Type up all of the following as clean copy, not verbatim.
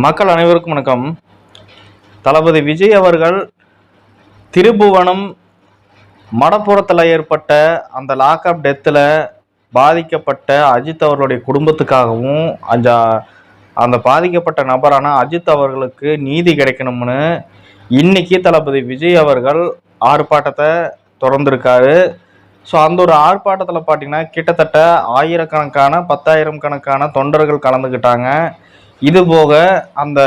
மக்கள் அனைவருக்கும் வணக்கம். தளபதி விஜய் அவர்கள் திருபுவனம் மடப்புறத்தில் ஏற்பட்ட அந்த லாக்அப் டெத்தில் பாதிக்கப்பட்ட அஜித் அவர்களுடைய குடும்பத்துக்காகவும் அந்த பாதிக்கப்பட்ட நபரான அஜித் அவர்களுக்கு நீதி கிடைக்கணும்னு இன்னைக்கு தளபதி விஜய் அவர்கள் ஆர்ப்பாட்டத்தை தொடர்ந்துருக்காரு. ஸோ அந்த ஒரு ஆர்ப்பாட்டத்தில் பார்த்தீங்கன்னா கிட்டத்தட்ட ஆயிரக்கணக்கான 10,000 கணக்கான தொண்டர்கள் கலந்துக்கிட்டாங்க. இது போக அந்த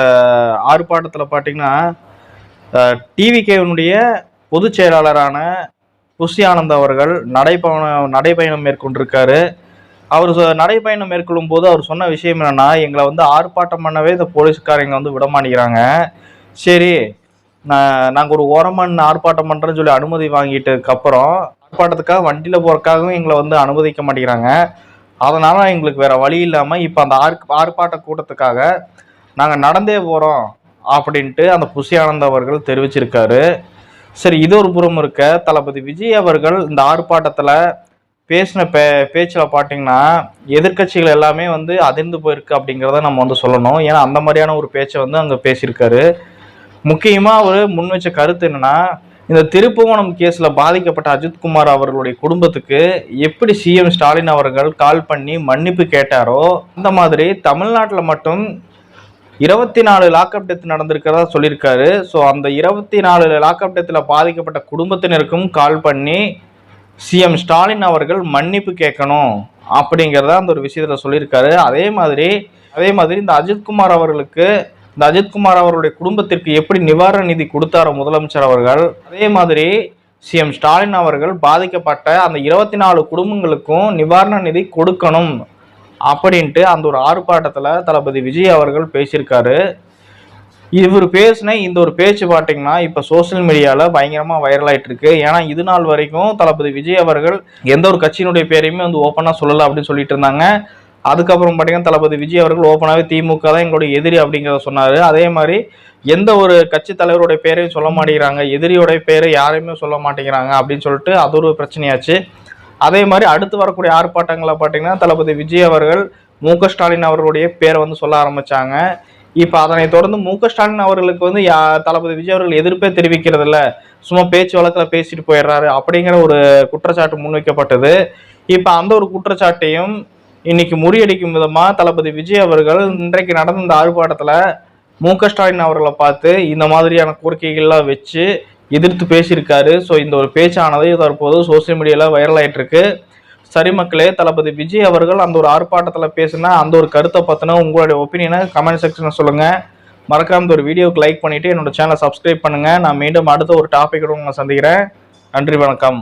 ஆர்ப்பாட்டத்தில் பார்த்தீங்கன்னா டிவிகேவினுடைய பொதுச் செயலாளரான புஷி ஆனந்த் அவர்கள் நடைபயணம் மேற்கொண்டிருக்காரு. அவர் நடைபயணம் மேற்கொள்ளும் போது அவர் சொன்ன விஷயம் என்னன்னா, எங்களை ஆர்ப்பாட்டம் பண்ணவே இந்த போலீஸ்காரங்க விட மாட்டேங்கிறாங்க. சரி, நாங்கள் ஒரு ஓரமாக ஆர்ப்பாட்டம் பண்ணுறேன்னு சொல்லி அனுமதி வாங்கிட்டதுக்கப்புறம் ஆர்ப்பாட்டத்துக்காக வண்டியில் போகிறதுக்காகவும் எங்களை அனுமதிக்க மாட்டேங்கிறாங்க. அதனால எங்களுக்கு வேற வழி இல்லாமல் இப்போ அந்த ஆர்ப்பாட்ட கூட்டத்துக்காக நாங்கள் நடந்தே போகிறோம் அப்படின்ட்டு அந்த புஷி ஆனந்த் அவர்கள் தெரிவிச்சிருக்காரு. சரி, இது ஒரு புறம் இருக்க, தளபதி விஜய் அவர்கள் இந்த ஆர்ப்பாட்டத்தில் பேசின பேச்சில் பார்த்தீங்கன்னா எதிர்கட்சிகள் எல்லாமே அதிர்ந்து போயிருக்கு அப்படிங்கிறத நம்ம சொல்லணும். ஏன்னா அந்த மாதிரியான ஒரு பேச்சை அங்கே பேசியிருக்காரு. முக்கியமாக அவர் முன் வச்ச கருத்து என்னன்னா, இந்த திருப்புவனம் கேஸ்ல பாதிக்கப்பட்ட அஜித்குமார் அவர்களுடைய குடும்பத்துக்கு எப்படி சிஎம் ஸ்டாலின் அவர்கள் கால் பண்ணி மன்னிப்பு கேட்டாரோ அந்த மாதிரி தமிழ்நாட்டில் மட்டும் 24 லாக்அப் டெத் நடந்திருக்கிறதா சொல்லியிருக்காரு. ஸோ அந்த 24 லாக்அப் டெத்தில் பாதிக்கப்பட்ட குடும்பத்தினருக்கும் கால் பண்ணி சிஎம் ஸ்டாலின் அவர்கள் மன்னிப்பு கேட்கணும் அப்படிங்கிறத அந்த ஒரு விஷயத்தில் சொல்லியிருக்காரு. அதே மாதிரி இந்த அஜித்குமார் அவர்களுடைய குடும்பத்திற்கு எப்படி நிவாரண நிதி கொடுத்தாரோ முதலமைச்சர் அவர்கள், அதே மாதிரி சிஎம் ஸ்டாலின் அவர்கள் பாதிக்கப்பட்ட அந்த 24 குடும்பங்களுக்கும் நிவாரண நிதி கொடுக்கணும் அப்படின்ட்டு அந்த ஒரு ஆர்ப்பாட்டத்தில் தளபதி விஜய் அவர்கள் பேசியிருக்காரு. இவர் பேசின இந்த ஒரு பேச்சு பார்த்தீங்கன்னா இப்போ சோசியல் மீடியாவில் பயங்கரமாக வைரல் ஆகிட்டு இருக்கு. ஏன்னா இது நாள் வரைக்கும் தளபதி விஜய் அவர்கள் எந்த ஒரு கட்சியினுடைய பேரையுமே ஓப்பனாக சொல்லலை அப்படின்னு சொல்லிட்டு இருந்தாங்க. அதுக்கப்புறம் பார்த்தீங்கன்னா தளபதி விஜய் அவர்கள் ஓப்பனாகவே திமுக தான் எங்களுடைய எதிரி அப்படிங்கிறத சொன்னார். அதே மாதிரி எந்த ஒரு கட்சி தலைவருடைய பேரையும் சொல்ல மாட்டேங்கிறாங்க, எதிரியோடைய பேரை யாரையுமே சொல்ல மாட்டேங்கிறாங்க அப்படின்னு சொல்லிட்டு அது ஒரு பிரச்சனையாச்சு. அதே மாதிரி அடுத்து வரக்கூடிய ஆர்ப்பாட்டங்களை பார்த்தீங்கன்னா தளபதி விஜய் அவர்கள் மு.க. ஸ்டாலின் அவர்களுடைய பேரை சொல்ல ஆரம்பித்தாங்க. இப்போ அதனை தொடர்ந்து மு.க. ஸ்டாலின் அவர்களுக்கு தளபதி விஜய் அவர்கள் எதிர்ப்பே தெரிவிக்கிறது இல்லை, சும்மா பேச்சு வழக்கில் பேசிட்டு போயிடுறாரு அப்படிங்கிற ஒரு குற்றச்சாட்டு முன்வைக்கப்பட்டது. இப்போ அந்த ஒரு குற்றச்சாட்டையும் இன்னைக்கு முறியடிக்கும் விதமா தளபதி விஜய் அவர்கள் இன்றைக்கு நடந்த இந்த ஆர்ப்பாட்டத்தில் மு.க. ஸ்டாலின் அவர்களை பார்த்து இந்த மாதிரியான கோரிக்கைகள்லாம் வச்சு எதிர்த்து பேசியிருக்காரு. ஸோ இந்த ஒரு பேச்சானது தற்போது சோசியல் மீடியாவில் வைரல் ஆகிட்டு இருக்கு. சரி மக்களே, தளபதி விஜய் அவர்கள் அந்த ஒரு ஆர்ப்பாட்டத்தில் பேசினா அந்த ஒரு கருத்தை பற்றின உங்களுடைய ஒப்பீனியனை கமெண்ட் செக்ஷனில் சொல்லுங்கள். மறக்காம இந்த ஒரு வீடியோவுக்கு லைக் பண்ணிவிட்டு என்னோட சேனலை சப்ஸ்கிரைப் பண்ணுங்கள். நான் மீண்டும் அடுத்த ஒரு டாப்பிக்கோடு உங்களை சந்திக்கிறேன். நன்றி, வணக்கம்.